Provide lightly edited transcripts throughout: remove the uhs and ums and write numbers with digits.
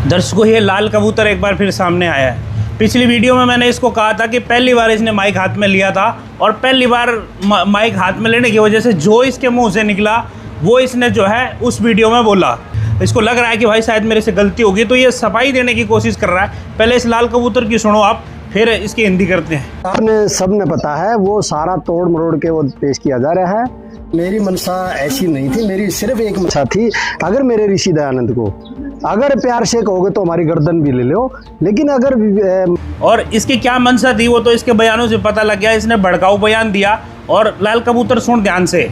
दर्शकों, ये लाल कबूतर एक बार फिर सामने आया है। पिछली वीडियो में मैंने इसको कहा था कि पहली बार इसने माइक हाथ में लिया था और पहली बार माइक हाथ में लेने की वजह से जो इसके मुंह से निकला वो इसने जो है उस वीडियो में बोला। इसको लग रहा है कि भाई शायद मेरे से गलती होगी, तो ये सफाई देने की कोशिश कर रहा है। पहले इस लाल कबूतर की सुनो आप, फिर इसकी हिंदी करते हैं। आपने सबने पता है वो सारा तोड़ मरोड़ के वो पेश किया जा रहा है। मेरी मनसा ऐसी नहीं थी, मेरी सिर्फ एक मनसा थी, अगर मेरे ऋषि दयानंद को अगर प्यार से कहोगे तो हमारी गर्दन भी ले लो, लेकिन अगर और इसकी क्या मनसा थी वो तो इसके बयानों से पता लग गया। इसने भड़काऊ बयान दिया। और लाल कबूतर सुन ध्यान से,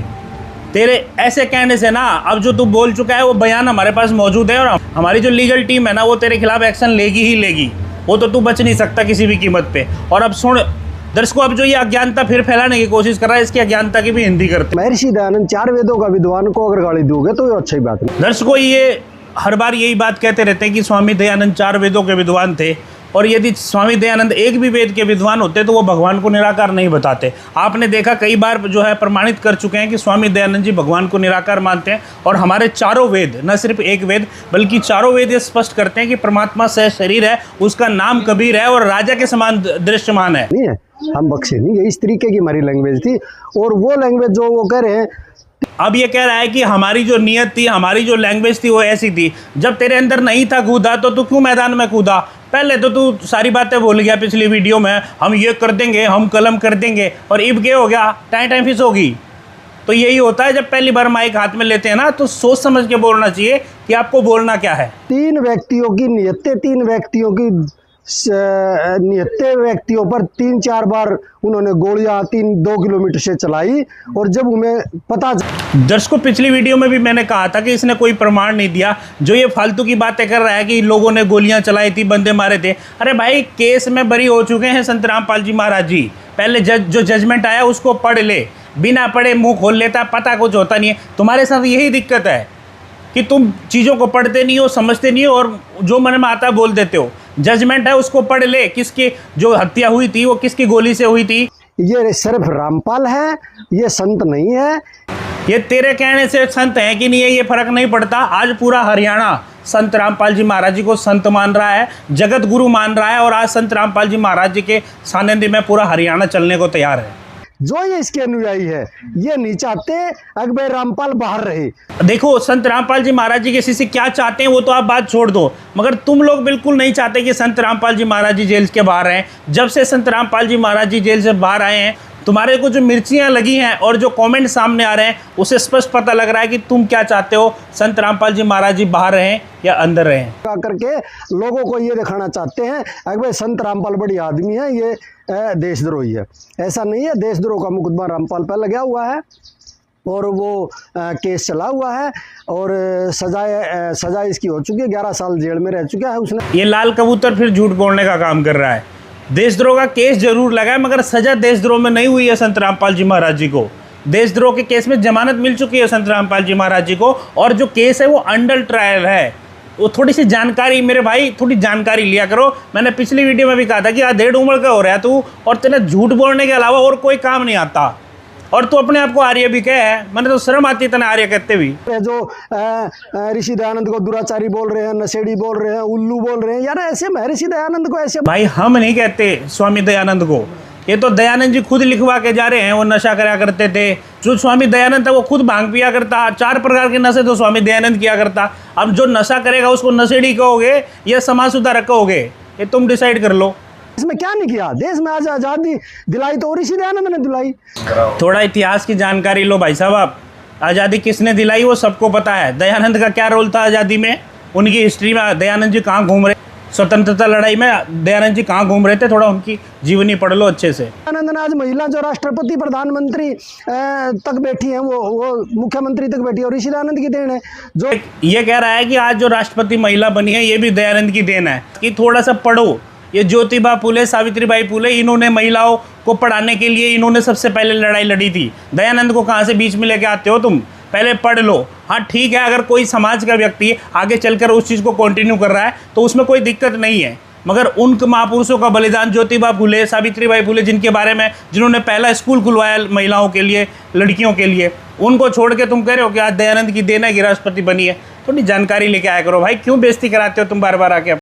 तेरे ऐसे कहने से ना अब जो तू बोल चुका है वो बयान हमारे पास मौजूद है और हमारी जो लीगल टीम है ना वो तेरे खिलाफ एक्शन लेगी ही लेगी। वो तो तू बच नहीं सकता किसी भी कीमत पे। और अब सुन दर्शकों, अब जो ये अज्ञानता फिर फैलाने की कोशिश कर रहा है, इसकी अज्ञानता की भी हिंदी करते हैं। महर्षि दयानंद 4 वेदों का विद्वान को अगर गाली दोगे तो ये अच्छी बात नहीं। दर्शकों, ये हर बार यही बात कहते रहते हैं कि स्वामी दयानंद 4 वेदों के विद्वान थे, और यदि स्वामी दयानंद एक भी वेद के विद्वान होते तो वो भगवान को निराकार नहीं बताते। आपने देखा कई बार जो है प्रमाणित कर चुके हैं कि स्वामी दयानंद जी भगवान को निराकार मानते हैं। और हमारे चारों वेद, न सिर्फ एक वेद बल्कि चारों वेद ये स्पष्ट करते हैं कि परमात्मा सह शरीर है, उसका नाम कबीर है और राजा के समान दृश्यमान है। नहीं है, हम बख्शे नहीं। ये इस तरीके की हमारी लैंग्वेज थी, और वो लैंग्वेज जो वो कह रहे हैं। अब ये कह रहा है कि हमारी जो नियत थी, हमारी जो लैंग्वेज थी वो ऐसी थी। जब तेरे अंदर नहीं था कूदा तो तू क्यों मैदान में कूदा? पहले तो तू सारी बातें भूल गया पिछली वीडियो में, हम ये कर देंगे, हम कलम कर देंगे, और इब क्या हो गया? टाइम फिस होगी। तो यही होता है जब पहली बार माइक हाथ में लेते हैं ना, तो सोच समझ के बोलना चाहिए कि आपको बोलना क्या है। 3 व्यक्तियों की नियत्ते, 3 व्यक्तियों की निहत्ते व्यक्तियों पर 3-4 बार उन्होंने गोलियां 2 किलोमीटर से चलाई। और जब उन्हें पता, दर्शकों पिछली वीडियो में भी मैंने कहा था कि इसने कोई प्रमाण नहीं दिया। जो ये फालतू की बातें कर रहा है कि लोगों ने गोलियां चलाई थी, बंदे मारे थे, अरे भाई केस में बरी हो चुके हैं संत रामपाल जी महाराज जी। पहले जो जजमेंट आया उसको पढ़ ले, बिना पढ़े मुंह खोल लेता, पता कुछ होता नहीं है। तुम्हारे साथ यही दिक्कत है कि तुम चीज़ों को पढ़ते नहीं हो, समझते नहीं हो, और जो मन में आता है बोल देते हो। जजमेंट है उसको पढ़ ले, किसकी जो हत्या हुई थी वो किसकी गोली से हुई थी। ये सिर्फ रामपाल है, ये संत नहीं है। ये तेरे कहने से संत है कि नहीं है ये फर्क नहीं पड़ता। आज पूरा हरियाणा संत रामपाल जी महाराज जी को संत मान रहा है, जगत गुरु मान रहा है, और आज संत रामपाल जी महाराज जी के सानिध्य में पूरा हरियाणा चलने को तैयार है। जो ये इसके अनुयायी है ये नहीं चाहते अकबर रामपाल बाहर रहे। देखो संत रामपाल जी महाराज जी के शिष्य क्या चाहते हैं वो तो आप बात छोड़ दो, मगर तुम लोग बिल्कुल नहीं चाहते कि संत रामपाल जी महाराज जी जेल के बाहर हैं। जब से संत रामपाल जी महाराज जी जेल से बाहर आए हैं, तुम्हारे को जो मिर्चियाँ लगी हैं और जो कमेंट सामने आ रहे हैं उससे स्पष्ट पता लग रहा है कि तुम क्या चाहते हो, संत रामपाल जी महाराज जी बाहर रहें या अंदर रहें। करके लोगों को ये दिखाना चाहते हैं अकबर संत रामपाल बड़ी आदमी है, ये देशद्रोही है। ऐसा नहीं है, देशद्रोह का मुकदमा रामपाल पर लगा हुआ है और वो केस चला हुआ है, और सजा इसकी हो चुकी है। 11 साल जेल में रह चुका है उसने। ये लाल कबूतर फिर झूठ बोलने का काम कर रहा है। देशद्रोह का केस जरूर लगा है, मगर सजा देशद्रोह में नहीं हुई है संत रामपाल जी महाराज जी को। देशद्रोह के केस में जमानत मिल चुकी है संत रामपाल जी महाराज जी को, और जो केस है वो अंडर ट्रायल है। वो थोड़ी सी जानकारी मेरे भाई, थोड़ी जानकारी लिया करो। मैंने पिछली वीडियो में भी कहा था कि 1.5 उम्र का हो रहा है तू, और तेरा झूठ बोलने के अलावा और कोई काम नहीं आता, और तू अपने आप को आर्य भी कह है। मैंने तो शर्म आती तना आर्य कहते भी। जो ऋषि दयानंद को दुराचारी बोल रहे हैं, नशेड़ी बोल रहे हैं, उल्लू बोल रहे हैं, यार ऐसे महर्षि दयानंद को ऐसे। भाई हम नहीं कहते स्वामी दयानंद को, ये तो दयानंद जी खुद लिखवा के जा रहे हैं। वो नशा करा करते थे, जो स्वामी दयानंद था वो खुद भांग पिया करता। 4 प्रकार के नशे तो स्वामी दयानंद किया करता। अब जो नशा करेगा उसको नशेड़ी कहोगे या समाज सुधारक कहोगे, ये तुम डिसाइड कर लो। इसमें क्या नहीं किया, देश में आज आज़ादी दिलाई तो ऋषि दयानंद ने दिलाई। थोड़ा इतिहास की जानकारी लो भाई साहब आप। आज़ादी किसने दिलाई वो सबको पता है। दयानंद का क्या रोल था आज़ादी में, उनकी हिस्ट्री में दयानंद जी कहाँ घूम रहे, स्वतंत्रता लड़ाई में दयानंद जी कहाँ घूम रहे थे, थोड़ा उनकी जीवनी पढ़ लो अच्छे से। दयानंद ने आज महिला जो राष्ट्रपति प्रधानमंत्री तक बैठी है, वो मुख्यमंत्री तक बैठी है, और ऋषि दयानंद की देन है। जो ये कह रहा है कि आज जो राष्ट्रपति महिला बनी है ये भी दयानंद की देन है। कि थोड़ा सा पढ़ो। ये ज्योतिबा फुले, सावित्रीबाई फुले, इन्होंने महिलाओं को पढ़ाने के लिए इन्होंने सबसे पहले लड़ाई लड़ी थी। दयानंद को कहाँ से बीच में लेके आते हो तुम? पहले पढ़ लो। हाँ ठीक है, अगर कोई समाज का व्यक्ति आगे चलकर उस चीज़ को कंटिन्यू कर रहा है तो उसमें कोई दिक्कत नहीं है, मगर उन महापुरुषों का बलिदान, ज्योतिबा फुले, सावित्रीबाई फुले, जिनके बारे में, जिन्होंने पहला स्कूल खुलवाया महिलाओं के लिए, लड़कियों के लिए, उनको छोड़ के तुम कह रहे हो कि आज दयानंद की देन है कि राष्ट्रपति बनी है। थोड़ी जानकारी लेके आया करो भाई, क्यों बेइज्जती कराते हो तुम बार बार आके